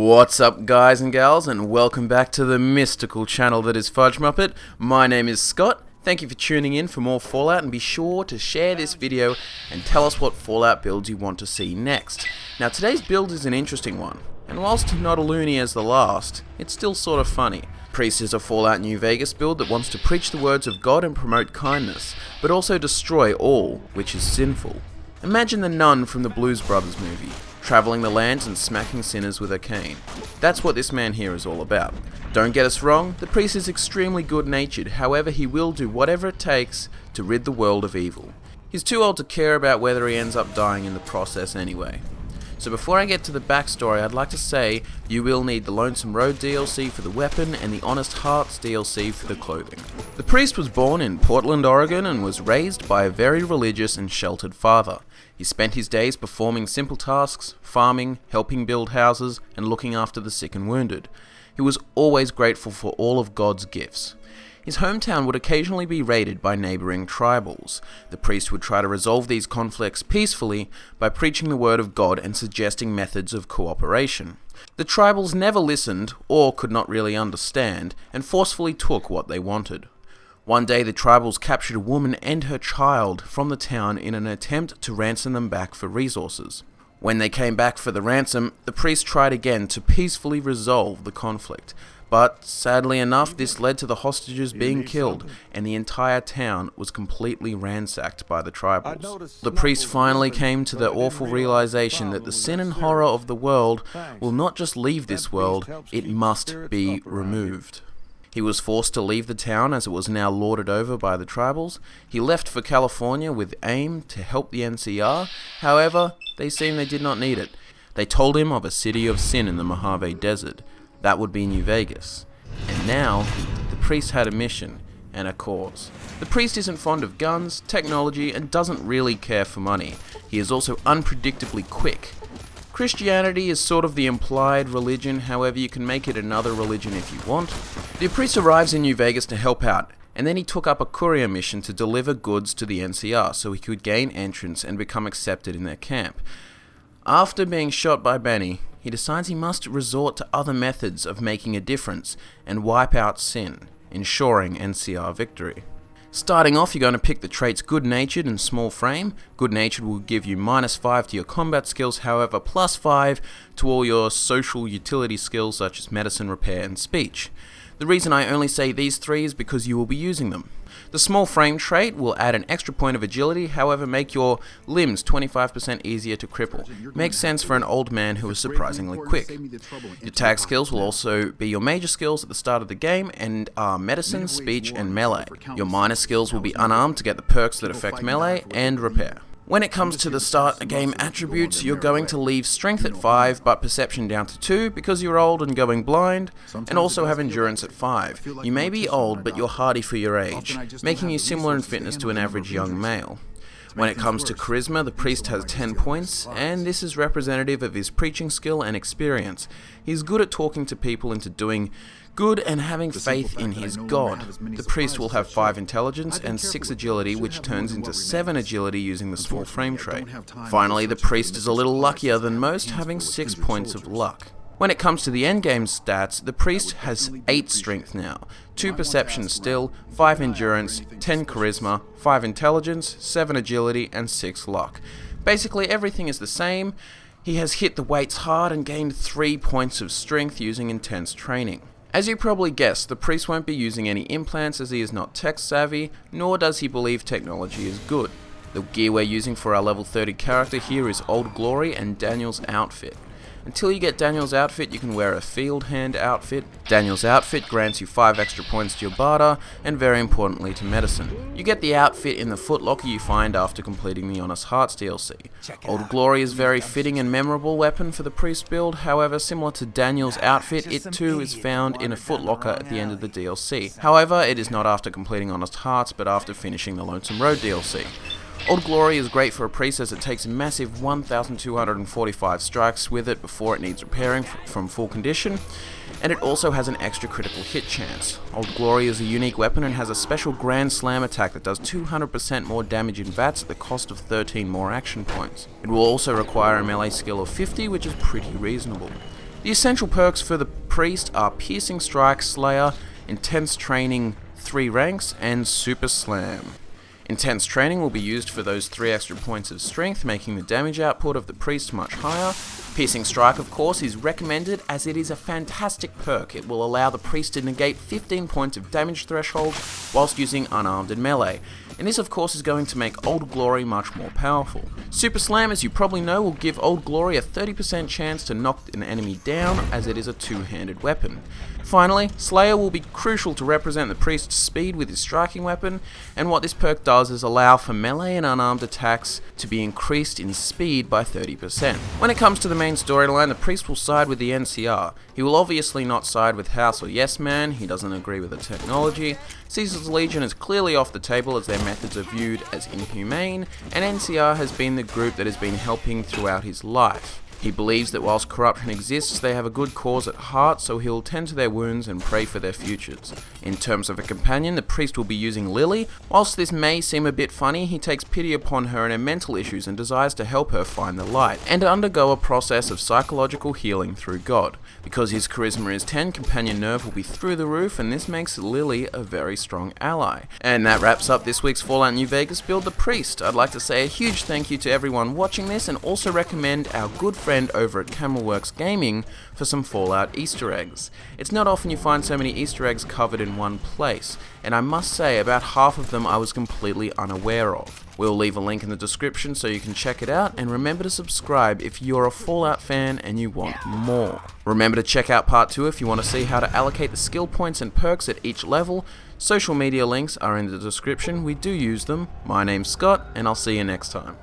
What's up, guys and gals, and welcome back to the mystical channel that is Fudge Muppet. My name is Scott. Thank you for tuning in for more Fallout, and be sure to share this video and tell us what Fallout builds you want to see next. Now, today's build is an interesting one, and whilst not a loony as the last, it's still sort of funny. Priest is a Fallout New Vegas build that wants to preach the words of God and promote kindness, but also destroy all which is sinful. Imagine the nun from the Blues Brothers movie, travelling the lands and smacking sinners with a cane. That's what this man here is all about. Don't get us wrong, the priest is extremely good-natured, however he will do whatever it takes to rid the world of evil. He's too old to care about whether he ends up dying in the process anyway. So before I get to the backstory, I'd like to say you will need the Lonesome Road DLC for the weapon and the Honest Hearts DLC for the clothing. The priest was born in Portland, Oregon and was raised by a very religious and sheltered father. He spent his days performing simple tasks, farming, helping build houses, and looking after the sick and wounded. He was always grateful for all of God's gifts. His hometown would occasionally be raided by neighbouring tribals. The priest would try to resolve these conflicts peacefully by preaching the word of God and suggesting methods of cooperation. The tribals never listened, or could not really understand, and forcefully took what they wanted. One day the tribals captured a woman and her child from the town in an attempt to ransom them back for resources. When they came back for the ransom, the priest tried again to peacefully resolve the conflict. But, sadly enough, this led to the hostages being killed, and the entire town was completely ransacked by the tribals. The priest finally came to the awful realization that the sin and horror of the world will not just leave this world, it must be removed. He was forced to leave the town as it was now lorded over by the tribals. He left for California with aim to help the NCR, however, they seemed they did not need it. They told him of a city of sin in the Mojave Desert. That would be New Vegas. And now, the priest had a mission and a cause. The priest isn't fond of guns, technology, and doesn't really care for money. He is also unpredictably quick. Christianity is sort of the implied religion, however you can make it another religion if you want. The priest arrives in New Vegas to help out, and then he took up a courier mission to deliver goods to the NCR so he could gain entrance and become accepted in their camp. After being shot by Benny, he decides he must resort to other methods of making a difference and wipe out sin, ensuring NCR victory. Starting off, you're going to pick the traits Good-Natured and Small Frame. Good-Natured will give you -5 to your combat skills, however +5 to all your social utility skills such as medicine, repair, and speech. The reason I only say these three is because you will be using them. The Small Frame trait will add an extra point of agility, however make your limbs 25% easier to cripple. Makes sense for an old man who is surprisingly quick. Your tag skills will also be your major skills at the start of the game and are medicine, speech, and melee. Your minor skills will be unarmed to get the perks that affect melee and repair. When it comes to the start game attributes, you're going to leave strength at 5 but perception down to 2 because you're old and going blind, and also have endurance at 5. You may be old but you're hardy for your age, making you similar in fitness to an average young male. When it comes to charisma, the priest has 10 points, and this is representative of his preaching skill and experience. He's good at talking to people into doing good and having faith in his God. The priest will have 5 intelligence and 6 agility, which turns into 7 agility using the Small Frame trait. Finally, the priest is a little luckier than most, having 6 points of luck. When it comes to the endgame stats, the priest has 8 strength now, 2 perception still, 5 endurance, 10 charisma, 5 intelligence, 7 agility, and 6 luck. Basically everything is the same. He has hit the weights hard and gained 3 points of strength using intense training. As you probably guessed, the priest won't be using any implants as he is not tech savvy, nor does he believe technology is good. The gear we're using for our level 30 character here is Old Glory and Daniel's outfit. Until you get Daniel's outfit, you can wear a field hand outfit. Daniel's outfit grants you 5 extra points to your barter, and very importantly to medicine. You get the outfit in the footlocker you find after completing the Honest Hearts DLC. Old Glory is a very fitting and memorable weapon for the priest build, however similar to Daniel's outfit, it too is found in a footlocker at the end of the DLC. However, it is not after completing Honest Hearts, but after finishing the Lonesome Road DLC. Old Glory is great for a priest as it takes a massive 1,245 strikes with it before it needs repairing from full condition, and it also has an extra critical hit chance. Old Glory is a unique weapon and has a special Grand Slam attack that does 200% more damage in VATS at the cost of 13 more action points. It will also require a melee skill of 50, which is pretty reasonable. The essential perks for the Priest are Piercing Strike, Slayer, Intense Training 3 ranks, and Super Slam. Intense Training will be used for those 3 extra points of strength, making the damage output of the Priest much higher. Piercing Strike, of course, is recommended as it is a fantastic perk. It will allow the Priest to negate 15 points of damage threshold whilst using unarmed and melee. And this, of course, is going to make Old Glory much more powerful. Super Slam, as you probably know, will give Old Glory a 30% chance to knock an enemy down, as it is a two-handed weapon. Finally, Slayer will be crucial to represent the Priest's speed with his striking weapon, and what this perk does is allow for melee and unarmed attacks to be increased in speed by 30%. When it comes to the main storyline, the Priest will side with the NCR. He will obviously not side with House or Yes Man, he doesn't agree with the technology. Caesar's Legion is clearly off the table as their methods are viewed as inhumane, and NCR has been the group that has been helping throughout his life. He believes that whilst corruption exists, they have a good cause at heart, so he'll tend to their wounds and pray for their futures. In terms of a companion, the Priest will be using Lily. Whilst this may seem a bit funny, he takes pity upon her and her mental issues and desires to help her find the light, and undergo a process of psychological healing through God. Because his charisma is 10, companion nerve will be through the roof, and this makes Lily a very strong ally. And that wraps up this week's Fallout New Vegas build, the Priest. I'd like to say a huge thank you to everyone watching this, and also recommend our good friend over at Camelworks Gaming for some Fallout Easter eggs. It's not often you find so many Easter eggs covered in one place, and I must say about half of them I was completely unaware of. We'll leave a link in the description so you can check it out, and remember to subscribe if you're a Fallout fan and you want more. Remember to check out part 2 if you want to see how to allocate the skill points and perks at each level. Social media links are in the description, we do use them. My name's Scott, and I'll see you next time.